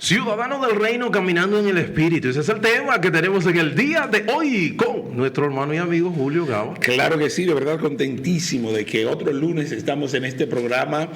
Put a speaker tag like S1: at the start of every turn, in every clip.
S1: Ciudadanos del reino caminando en el espíritu. Ese es el tema que tenemos en el día de hoy con nuestro hermano y amigo Julio Gaba.
S2: Claro que sí, de verdad contentísimo de que otro lunes estamos en este programa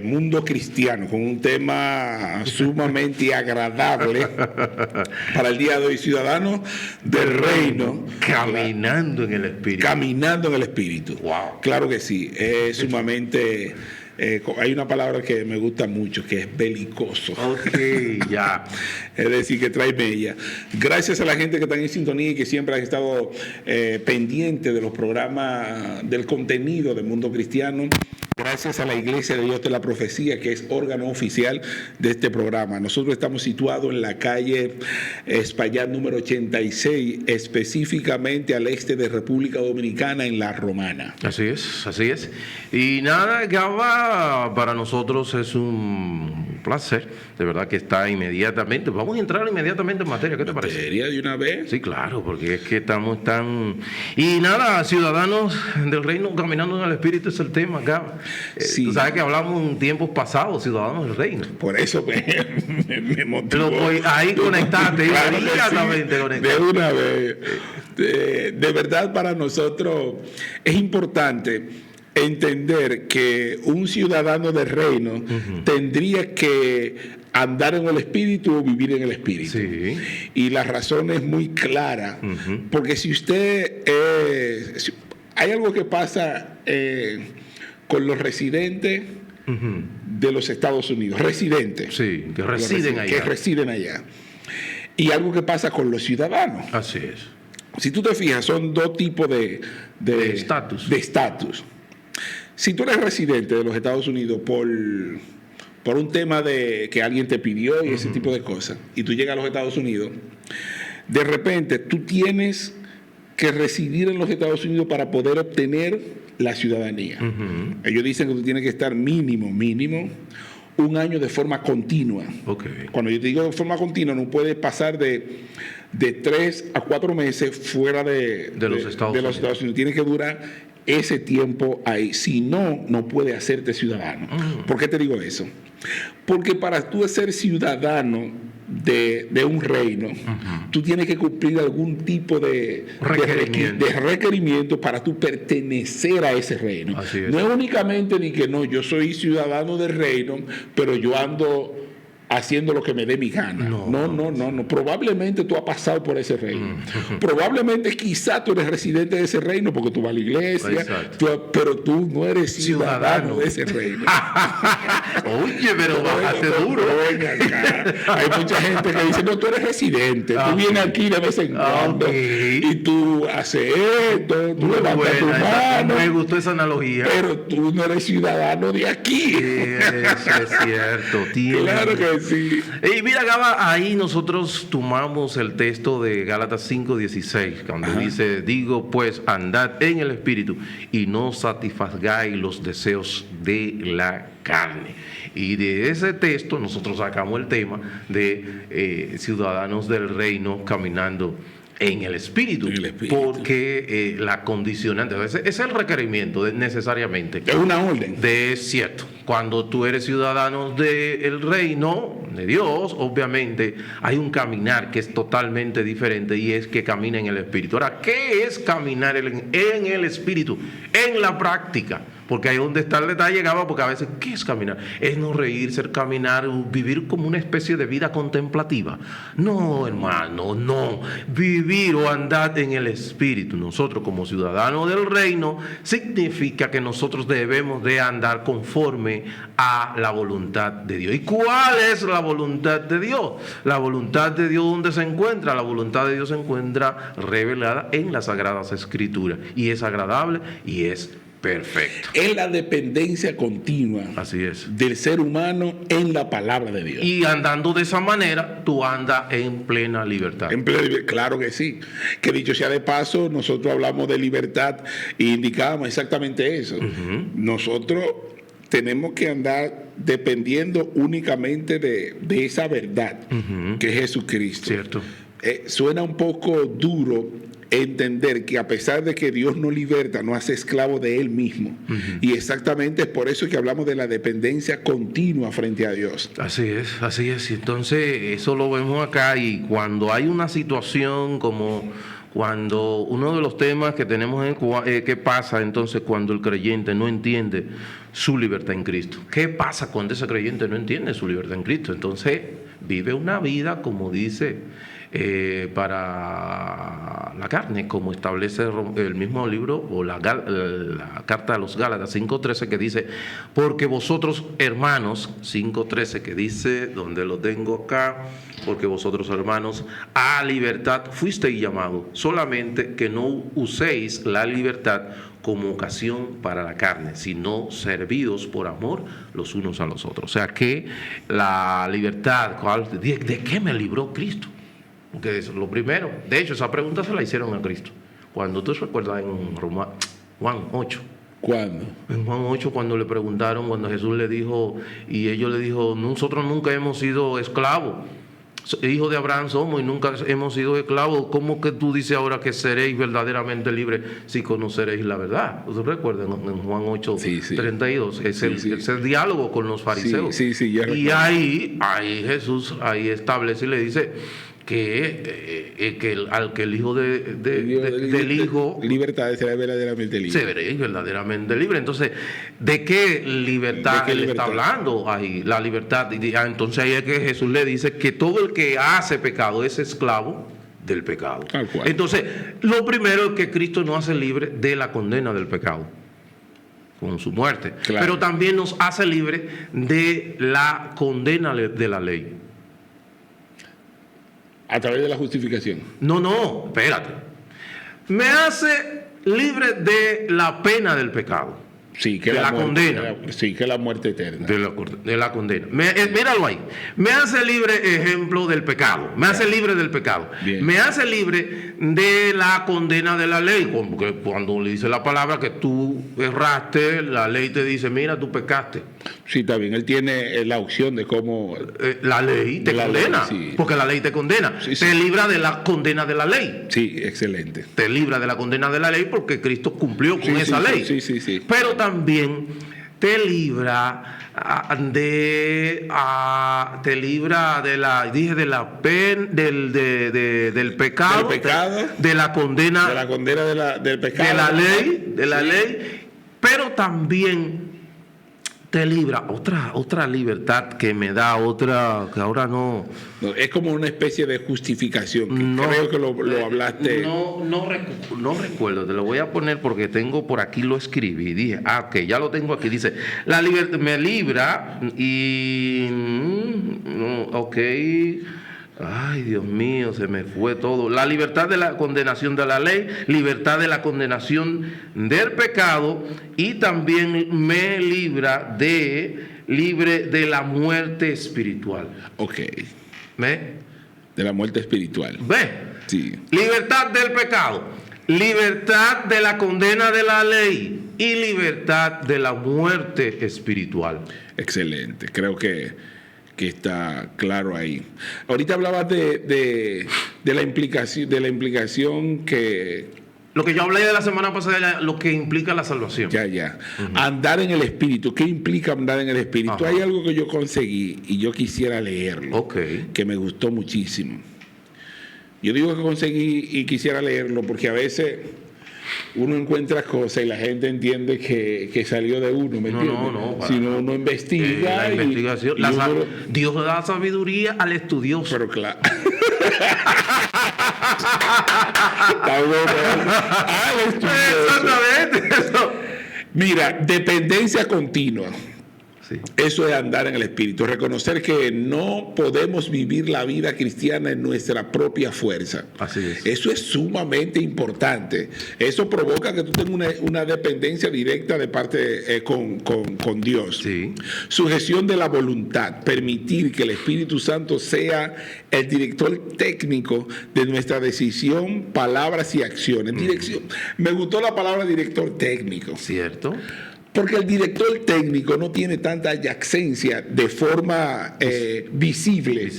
S2: Mundo Cristiano, con un tema sumamente agradable para el día de hoy. Ciudadanos del reino
S1: caminando en el espíritu.
S2: Caminando en el espíritu.
S1: Wow.
S2: Claro que sí, es sumamente... hay una palabra que me gusta mucho, que es belicoso.
S1: Ok, ya.
S2: Es decir, que trae mella. Gracias a la gente que está en sintonía y que siempre ha estado pendiente de los programas, del contenido del Mundo Cristiano. Gracias a la Iglesia de Dios de la Profecía, que es órgano oficial de este programa. Nosotros estamos situados en la calle Espaillat número 86, específicamente al este de República Dominicana, en La Romana.
S1: Así es, así es. Y nada, Gaba, para nosotros es un placer, de verdad que está inmediatamente. Vamos a entrar inmediatamente en materia, ¿qué te parece?
S2: ¿Materia de una vez?
S1: Sí, claro, porque es que estamos tan... Y nada, ciudadanos del reino caminando en el espíritu es el tema, Gaba.
S2: Sí.
S1: Tú sabes que hablamos en tiempos pasados, ciudadanos del reino.
S2: Por eso me motivó.
S1: Ahí conectaste,
S2: claro
S1: inmediatamente
S2: sí,
S1: conectaste.
S2: de una vez. De verdad, para nosotros es importante entender que un ciudadano del reino tendría que andar en el espíritu o vivir en el espíritu.
S1: Sí.
S2: Y la razón es muy clara, porque si usted... hay algo que pasa con los residentes de los Estados Unidos, residentes.
S1: Sí, que residen allá.
S2: Que residen allá. Y algo que pasa con los ciudadanos.
S1: Así es.
S2: Si tú te fijas, son dos tipos de
S1: estatus.
S2: De estatus. Si tú eres residente de los Estados Unidos por un tema de que alguien te pidió y ese tipo de cosas, y tú llegas a los Estados Unidos, de repente tú tienes que residir en los Estados Unidos para poder obtener la ciudadanía. Ellos dicen que tú tienes que estar mínimo, un año de forma continua.
S1: Okay.
S2: Cuando yo te digo de forma continua, no puedes pasar de 3 a 4 meses fuera de los Estados Unidos. Tienes que durar ese tiempo ahí. Si no, no puedes hacerte ciudadano. ¿Por qué te digo eso? Porque para tú ser ciudadano de un reino, tú tienes que cumplir algún tipo de requerimiento para tú pertenecer a ese reino. No es únicamente ni que no, yo soy ciudadano del reino, pero yo ando haciendo lo que me dé mi gana. No. Probablemente tú has pasado por ese reino. Probablemente quizá tú eres residente de ese reino porque tú vas a la iglesia, pero tú no eres ciudadano de ese reino.
S1: Oye, pero bájate duro.
S2: Hay mucha gente que dice, no, tú eres residente, tú vienes aquí de vez en cuando y tú haces esto, tú levantas tu mano.
S1: Me gustó esa analogía.
S2: Pero tú no eres ciudadano de aquí.
S1: Eso es cierto.
S2: Claro que sí.
S1: Y mira, Gaba, ahí nosotros tomamos el texto de Gálatas 5:16, cuando dice, digo pues, andad en el espíritu y no satisfagáis los deseos de la carne. Y de ese texto nosotros sacamos el tema de ciudadanos del reino caminando en el espíritu, porque la condicionante, ese es el requerimiento necesariamente.
S2: Es una orden.
S1: Es cierto. Cuando tú eres ciudadano del reino de Dios, obviamente hay un caminar que es totalmente diferente y es que camina en el espíritu. Ahora, ¿qué es caminar en el espíritu? En la práctica. Porque ahí es donde está el detalle, Gaba, porque a veces, ¿qué es caminar? Es no reírse, caminar, vivir como una especie de vida contemplativa. No, hermano, no. Vivir o andar en el espíritu, nosotros como ciudadanos del reino, significa que nosotros debemos de andar conforme a la voluntad de Dios. ¿Y cuál es la voluntad de Dios? La voluntad de Dios, ¿dónde se encuentra? La voluntad de Dios se encuentra revelada en las Sagradas Escrituras. Y es agradable y es perfecto.
S2: Es la dependencia continua.
S1: Así es.
S2: Del ser humano en la palabra de Dios.
S1: Y andando de esa manera, tú andas en plena libertad.
S2: Claro que sí. Que dicho sea de paso, nosotros hablamos de libertad e indicábamos exactamente eso. Nosotros tenemos que andar dependiendo únicamente de esa verdad que es Jesucristo.
S1: Cierto.
S2: Suena un poco duro entender que a pesar de que Dios no liberta, no hace esclavo de Él mismo. Y exactamente es por eso que hablamos de la dependencia continua frente a Dios.
S1: Así es, así es. Entonces, eso lo vemos acá, y cuando hay una situación como cuando uno de los temas que tenemos es qué pasa entonces cuando el creyente no entiende su libertad en Cristo. ¿Qué pasa cuando ese creyente no entiende su libertad en Cristo? Entonces vive una vida, como dice, para la carne, como establece el mismo libro o la carta a los Gálatas 5:13, que dice: porque vosotros, hermanos, 5:13, que dice, donde lo tengo acá, porque vosotros, hermanos, a libertad fuisteis llamados, solamente que no uséis la libertad como ocasión para la carne, sino servidos por amor los unos a los otros. O sea que la libertad, ¿de qué me libró Cristo? Porque es lo primero. De hecho, esa pregunta se la hicieron a Cristo. Cuando tú recuerdas en Juan 8.
S2: ¿Cuándo?
S1: En Juan 8, cuando le preguntaron, cuando Jesús le dijo, y ellos le dijo: nosotros nunca hemos sido esclavos, hijos de Abraham somos y nunca hemos sido esclavos. ¿Cómo que tú dices ahora que seréis verdaderamente libres si conoceréis la verdad? ¿Ustedes recuerdan en Juan 8, 32? Es el diálogo con los fariseos. Y ahí Jesús establece y le dice que al que el hijo del hijo
S2: libertad será verdaderamente libre.
S1: Seréis verdaderamente libre. Entonces, ¿de qué libertad él está hablando ahí? La libertad. Entonces ahí es que Jesús le dice que todo el que hace pecado es esclavo del pecado. Entonces, lo primero es que Cristo nos hace libre de la condena del pecado con su muerte, pero también nos hace libre de la condena de la ley.
S2: A través de la justificación.
S1: No, espérate. Me hace libre de la pena del pecado.
S2: Sí, que
S1: de la condena.
S2: Sí, que la muerte eterna.
S1: De la condena. Míralo ahí. Me hace libre, ejemplo, del pecado. Me hace libre del pecado.
S2: Bien.
S1: Me hace libre de la condena de la ley. Porque cuando le dice la palabra que tú erraste, la ley te dice: mira, tú pecaste.
S2: Sí, está bien. Él tiene la opción de cómo...
S1: la ley te condena.
S2: Ley, sí.
S1: Porque la ley te condena.
S2: Sí.
S1: Te libra de la condena de la ley.
S2: Sí, excelente.
S1: Te libra de la condena de la ley porque Cristo cumplió con esa ley.
S2: Sí.
S1: Pero también te libra de del pecado, de la condena,
S2: del pecado,
S1: de la ley, pero también te libra otra libertad que me da que ahora no,
S2: es como una especie de justificación. Creo que lo hablaste.
S1: No recuerdo, te lo voy a poner porque tengo por aquí, lo escribí, dije, ok, ya lo tengo aquí, dice: la libertad me libra y ok. Ay, Dios mío, se me fue todo. La libertad de la condenación de la ley, libertad de la condenación del pecado, y también me libra libre de la muerte espiritual.
S2: Ok.
S1: ¿Ve?
S2: De la muerte espiritual.
S1: ¿Ve?
S2: Sí.
S1: Libertad del pecado, libertad de la condena de la ley y libertad de la muerte espiritual.
S2: Excelente. Creo que está claro ahí. Ahorita hablabas de la implicación que...
S1: Lo que yo hablé de la semana pasada, lo que implica la salvación.
S2: Ya. Andar en el Espíritu. ¿Qué implica andar en el Espíritu?
S1: Ajá.
S2: Hay algo que yo conseguí y yo quisiera leerlo, que me gustó muchísimo. Yo digo que conseguí y quisiera leerlo porque a veces uno encuentra cosas y la gente entiende que salió de uno, ¿me entiendes?
S1: No.
S2: Si no, uno investiga.
S1: La investigación. Dios da sabiduría al estudioso.
S2: Pero claro. Está bueno.
S1: Exactamente. Eso.
S2: Mira, dependencia continua.
S1: Sí.
S2: Eso es andar en el Espíritu, reconocer que no podemos vivir la vida cristiana en nuestra propia fuerza.
S1: Así es.
S2: Eso es sumamente importante. Eso provoca que tú tengas una dependencia directa de parte con Dios.
S1: Sí.
S2: Sujeción de la voluntad, permitir que el Espíritu Santo sea el director técnico de nuestra decisión, palabras y acciones. Dirección. Me gustó la palabra director técnico.
S1: Cierto.
S2: Porque el director técnico no tiene tanta adyacencia de forma visible,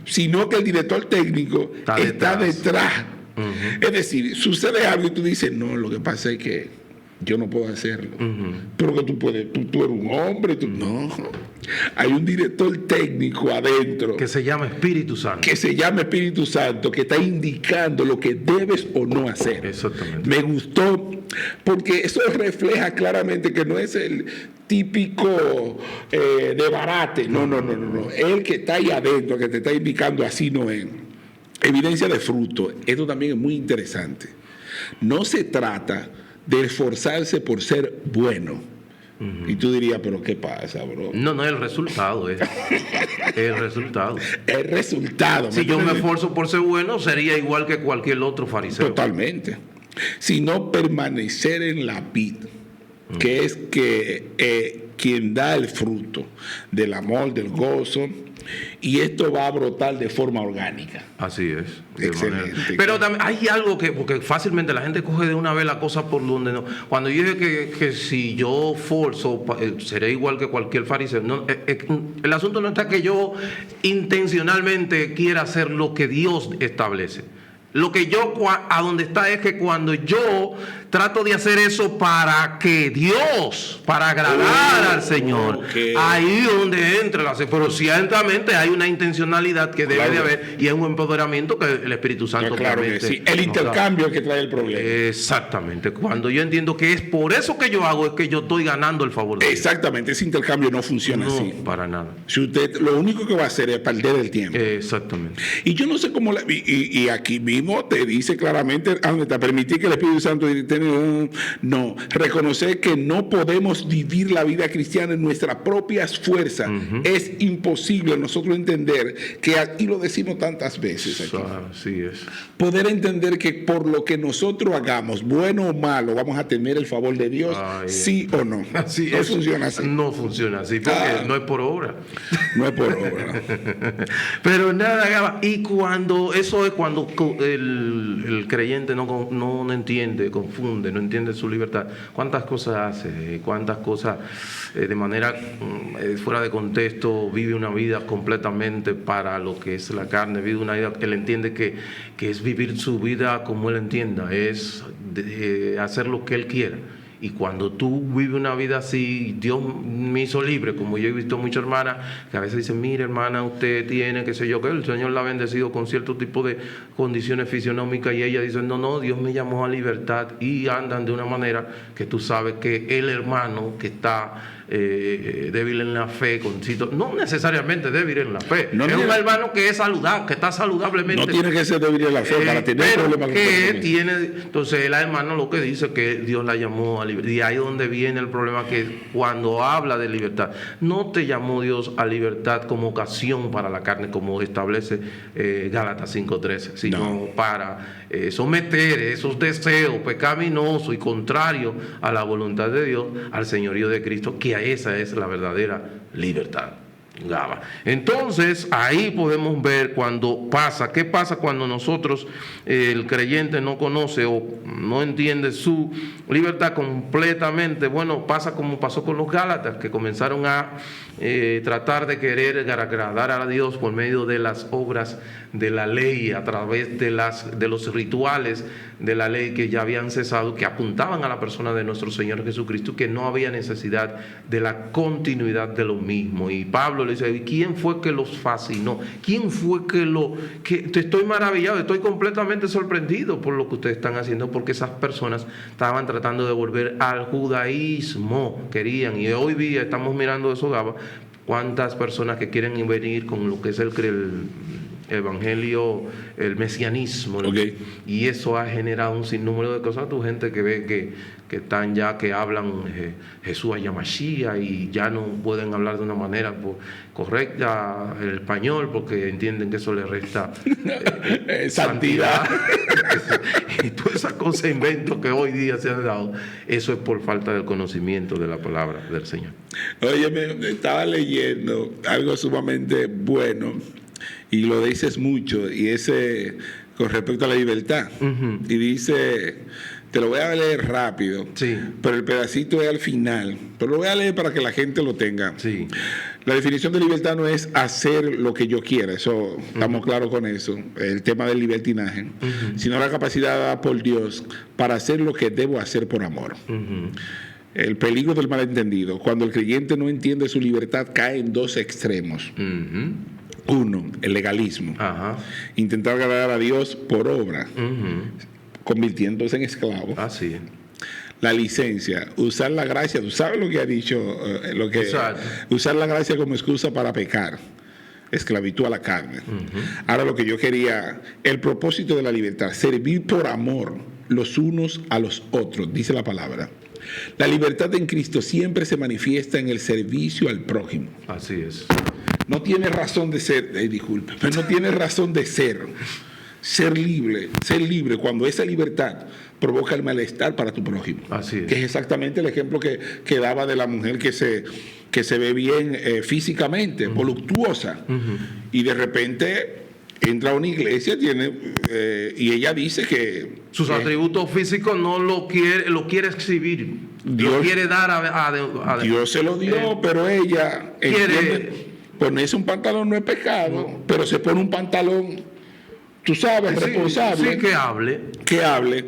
S2: sino que el director técnico está detrás Es decir, sucede algo y tú dices, no, lo que pasa es que yo no puedo hacerlo. Pero que tú puedes, tú eres un hombre, no. Hay un director técnico adentro.
S1: Que se llama Espíritu Santo.
S2: Que se llama Espíritu Santo, que está indicando lo que debes o no hacer.
S1: Exactamente.
S2: Me gustó, porque eso refleja claramente que no es el típico de barate. No. El que está ahí adentro, que te está indicando así no es. Evidencia de fruto. Esto también es muy interesante. No se trata de esforzarse por ser bueno. Y tú dirías, pero ¿qué pasa, bro?
S1: No, el resultado es. El resultado.
S2: El resultado.
S1: Si yo me esfuerzo por ser bueno, sería igual que cualquier otro fariseo.
S2: Totalmente. Sino permanecer en la vid, que es que quien da el fruto del amor, del gozo, y esto va a brotar de forma orgánica.
S1: Así es.
S2: Excelente.
S1: Pero también hay algo porque fácilmente la gente coge de una vez la cosa por donde no. Cuando yo dije que si yo forzo, seré igual que cualquier fariseo. No, el asunto no está que yo intencionalmente quiera hacer lo que Dios establece. Lo que yo, a donde está es que cuando yo trato de hacer eso para que Dios, para agradar al Señor, ahí es donde entra la... Pero ciertamente hay una intencionalidad que debe de haber y es un empoderamiento que el Espíritu Santo
S2: claro que sí. El intercambio es que trae el problema.
S1: Exactamente. Cuando yo entiendo que es por eso que yo hago, es que yo estoy ganando el favor de Dios.
S2: Exactamente. Ese intercambio no funciona así.
S1: No, para nada.
S2: Si usted, lo único que va a hacer es perder el tiempo.
S1: Exactamente.
S2: Y yo no sé cómo... Y aquí mismo te dice claramente, te permitir que el Espíritu Santo no, reconocer que no podemos vivir la vida cristiana en nuestras propias fuerzas. Es imposible nosotros entender que, y lo decimos tantas veces aquí,
S1: así es.
S2: poder entender que por lo que nosotros hagamos, bueno o malo, vamos a tener el favor de Dios, sí o no.
S1: Así
S2: no funciona así.
S1: No funciona así, porque no es por obra.
S2: No es por obra.
S1: Pero nada, y cuando eso es cuando el creyente no entiende, confunde, no entiende su libertad. ¿Cuántas cosas hace? ¿Cuántas cosas de manera fuera de contexto vive una vida completamente para lo que es la carne? Vive una vida que él entiende que es vivir su vida como él entienda, es hacer lo que él quiera. Y cuando tú vives una vida así, Dios me hizo libre, como yo he visto muchas hermanas que a veces dicen, mire hermana, usted tiene, qué sé yo, que el Señor la ha bendecido con cierto tipo de condiciones fisionómicas, y ella dice, no, Dios me llamó a libertad, y andan de una manera que tú sabes que el hermano que está débil en la fe, no necesariamente débil en la fe, es un hermano que es saludable, que está saludablemente.
S2: No tiene que ser débil en la fe para tener problemas.
S1: Entonces la hermana lo que dice es que Dios la llamó a libertad, y ahí es donde viene el problema, que cuando habla de libertad, no te llamó Dios a libertad como ocasión para la carne, como establece Gálatas 5:13, sino para someter esos deseos pecaminosos y contrarios a la voluntad de Dios, al señorío de Cristo, que esa es la verdadera libertad. Entonces ahí podemos ver qué pasa cuando nosotros, el creyente no conoce o no entiende su libertad completamente. Bueno, pasa como pasó con los Gálatas, que comenzaron a tratar de querer agradar a Dios por medio de las obras de la ley, a través de los rituales de la ley que ya habían cesado, que apuntaban a la persona de nuestro Señor Jesucristo, que no había necesidad de la continuidad de lo mismo. Y Pablo le dice, ¿quién fue que los fascinó? ¿Quién fue que estoy maravillado, estoy completamente sorprendido por lo que ustedes están haciendo? Porque esas personas estaban tratando de volver al judaísmo, querían, y hoy día estamos mirando eso, Gaba, cuántas personas que quieren venir con lo que es el evangelio, el mesianismo,
S2: okay.
S1: Y eso ha generado un sinnúmero de cosas. Tu gente que ve que están ya, que hablan Jesús Mashiach, y ya no pueden hablar de una manera correcta el español, porque entienden que eso le resta
S2: santidad.
S1: Y todas esas cosas, inventos que hoy día se han dado, eso es por falta del conocimiento de la palabra del Señor.
S2: Oye, me estaba leyendo algo sumamente bueno, y lo dices mucho, y ese con respecto a la libertad. Y dice, te lo voy a leer rápido,
S1: sí,
S2: pero el pedacito es al final, pero lo voy a leer para que la gente lo tenga.
S1: Sí.
S2: La definición de libertad no es hacer lo que yo quiera, eso estamos claros con eso, el tema del libertinaje, sino la capacidad dada por Dios para hacer lo que debo hacer por amor. El peligro del malentendido, cuando el creyente no entiende su libertad, cae en dos extremos. Uno, el legalismo, intentar agradar a Dios por obra, convirtiéndose en esclavo.
S1: Así es.
S2: La licencia, usar la gracia, tú sabes lo que ha dicho, usar la gracia como excusa para pecar, esclavitud a la carne. Ahora lo que yo quería, el propósito de la libertad, servir por amor los unos a los otros, dice la palabra. La libertad en Cristo siempre se manifiesta en el servicio al prójimo.
S1: Así es.
S2: No tiene razón de ser, disculpe, pero no tiene razón de ser libre cuando esa libertad provoca el malestar para tu prójimo.
S1: Así es.
S2: Que es exactamente el ejemplo que daba de la mujer que se ve bien físicamente, voluptuosa, y de repente entra a una iglesia y ella dice que
S1: sus atributos físicos no lo quiere exhibir,
S2: Dios,
S1: lo quiere dar a
S2: Dios se lo dio, pero ella quiere ponerse un pantalón no es pecado, pero se pone un pantalón, tú sabes, responsable.
S1: Sí, que hable.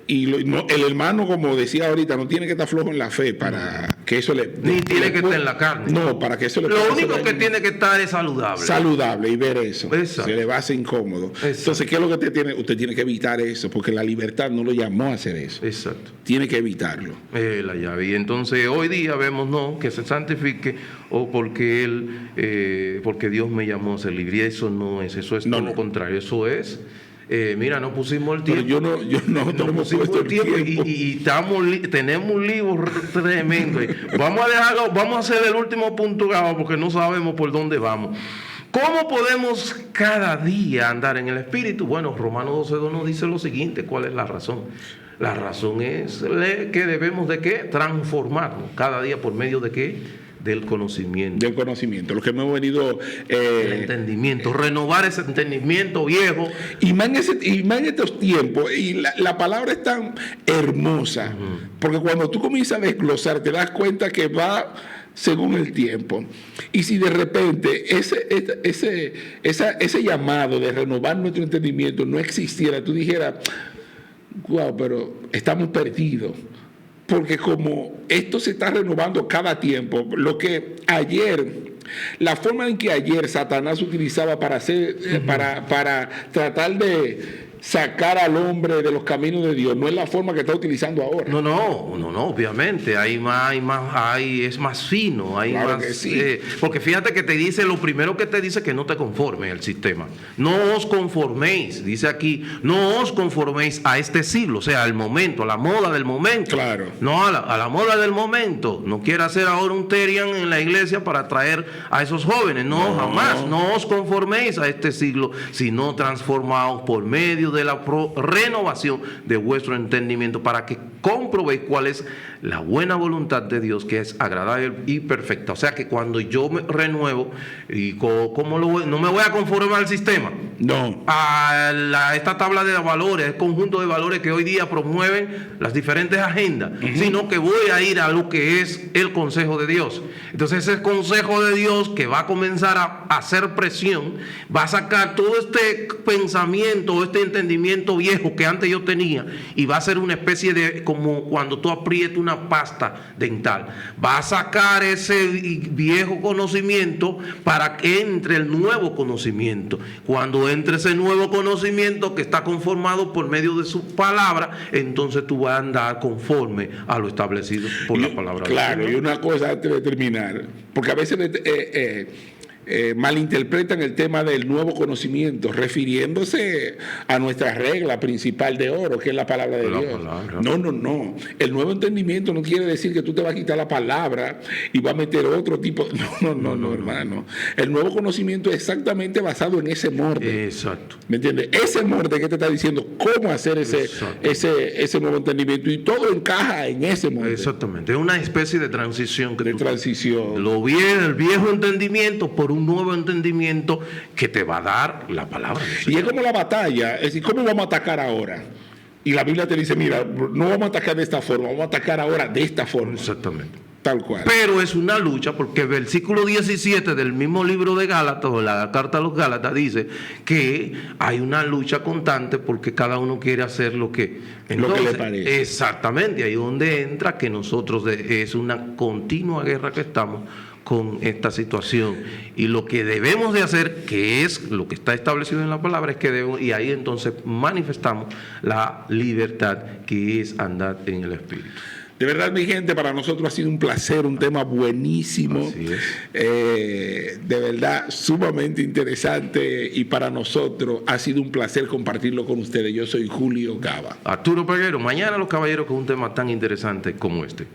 S2: Y el hermano, como decía ahorita, no tiene que estar flojo en la fe para que eso le...
S1: Ni tiene que estar en la carne.
S2: No, para que eso le...
S1: Lo único que tiene que estar es saludable.
S2: Saludable y ver eso.
S1: Exacto.
S2: Se le va a hacer incómodo.
S1: Exacto.
S2: Entonces, ¿qué es lo que usted tiene que evitar eso? Porque la libertad no lo llamó a hacer eso.
S1: Exacto.
S2: Tiene que evitarlo.
S1: La llave. Y entonces hoy día vemos que se santifique o porque Dios me llamó a ser libre. Y eso no es, eso es todo lo contrario. Eso es... mira, no pusimos el tiempo.
S2: Pero nosotros hemos puesto el tiempo.
S1: Y tenemos un libro tremendo. Vamos a hacer el último punto, porque no sabemos por dónde vamos. ¿Cómo podemos cada día andar en el Espíritu? Bueno, Romanos 12:2 nos dice lo siguiente. ¿Cuál es la razón? La razón es que debemos de ¿qué? Transformarnos cada día por medio de ¿qué? Del conocimiento.
S2: Del conocimiento, lo que hemos venido...
S1: el entendimiento, renovar ese entendimiento viejo.
S2: Y más en estos tiempos, y la palabra es tan hermosa, porque cuando tú comienzas a desglosar, te das cuenta que va según el tiempo. Y si de repente ese llamado de renovar nuestro entendimiento no existiera, tú dijeras, wow, pero estamos perdidos. Porque como esto se está renovando cada tiempo, la forma en que ayer Satanás utilizaba para tratar de sacar al hombre de los caminos de Dios, no es la forma que está utilizando ahora.
S1: No, obviamente, es más fino,
S2: claro
S1: más,
S2: que sí.
S1: Porque fíjate que te dice, lo primero que te dice que no te conformes al sistema. No os conforméis, dice aquí, no os conforméis a este siglo, o sea, al momento, a la moda del momento.
S2: Claro.
S1: No a la moda del momento. No quiere hacer ahora un terian en la iglesia para atraer a esos jóvenes. No, jamás. No os conforméis a este siglo, sino transformaos por medio de la renovación de vuestro entendimiento para que comprobéis cuál es la buena voluntad de Dios, que es agradable y perfecta. O sea que cuando yo me renuevo, y no me voy a conformar al sistema,
S2: no,
S1: a esta tabla de valores, el conjunto de valores que hoy día promueven las diferentes agendas, sino que voy a ir a lo que es el consejo de Dios. Entonces ese consejo de Dios que va a comenzar a hacer presión, va a sacar todo este pensamiento, este entendimiento viejo que antes yo tenía, y va a ser una especie de, como cuando tú aprietas una pasta dental, va a sacar ese viejo conocimiento para que entre el nuevo conocimiento. Cuando entre ese nuevo conocimiento que está conformado por medio de su palabra, entonces tú vas a andar conforme a lo establecido por la palabra.
S2: Claro, y una cosa antes de terminar, porque a veces malinterpretan el tema del nuevo conocimiento, refiriéndose a nuestra regla principal de oro, que es la palabra de Dios. No. El nuevo entendimiento no quiere decir que tú te vas a quitar la palabra y vas a meter otro tipo. No, hermano. El nuevo conocimiento es exactamente basado en ese molde.
S1: Exacto.
S2: ¿Me entiendes? Ese molde que te está diciendo cómo hacer ese nuevo entendimiento, y todo encaja en ese molde.
S1: Exactamente. Es una especie de transición.
S2: Transición.
S1: El viejo entendimiento por un nuevo entendimiento que te va a dar la palabra.
S2: Y es como la batalla, es decir, ¿cómo vamos a atacar ahora? Y la Biblia te dice, mira, no vamos a atacar de esta forma, vamos a atacar ahora de esta forma.
S1: Exactamente.
S2: Tal cual.
S1: Pero es una lucha, porque el versículo 17 del mismo libro de Gálatas, o la carta a los Gálatas, dice que hay una lucha constante porque cada uno quiere hacer lo que
S2: le parece.
S1: Exactamente, ahí es donde entra que nosotros es una continua guerra que estamos con esta situación, y lo que debemos de hacer, que es lo que está establecido en la palabra, es que debemos, y ahí entonces manifestamos la libertad, que es andar en el Espíritu.
S2: De verdad, mi gente, para nosotros ha sido un placer, un tema buenísimo, de verdad sumamente interesante, y para nosotros ha sido un placer compartirlo con ustedes. Yo soy Julio Gaba.
S1: Arturo Peguero, mañana los caballeros con un tema tan interesante como este.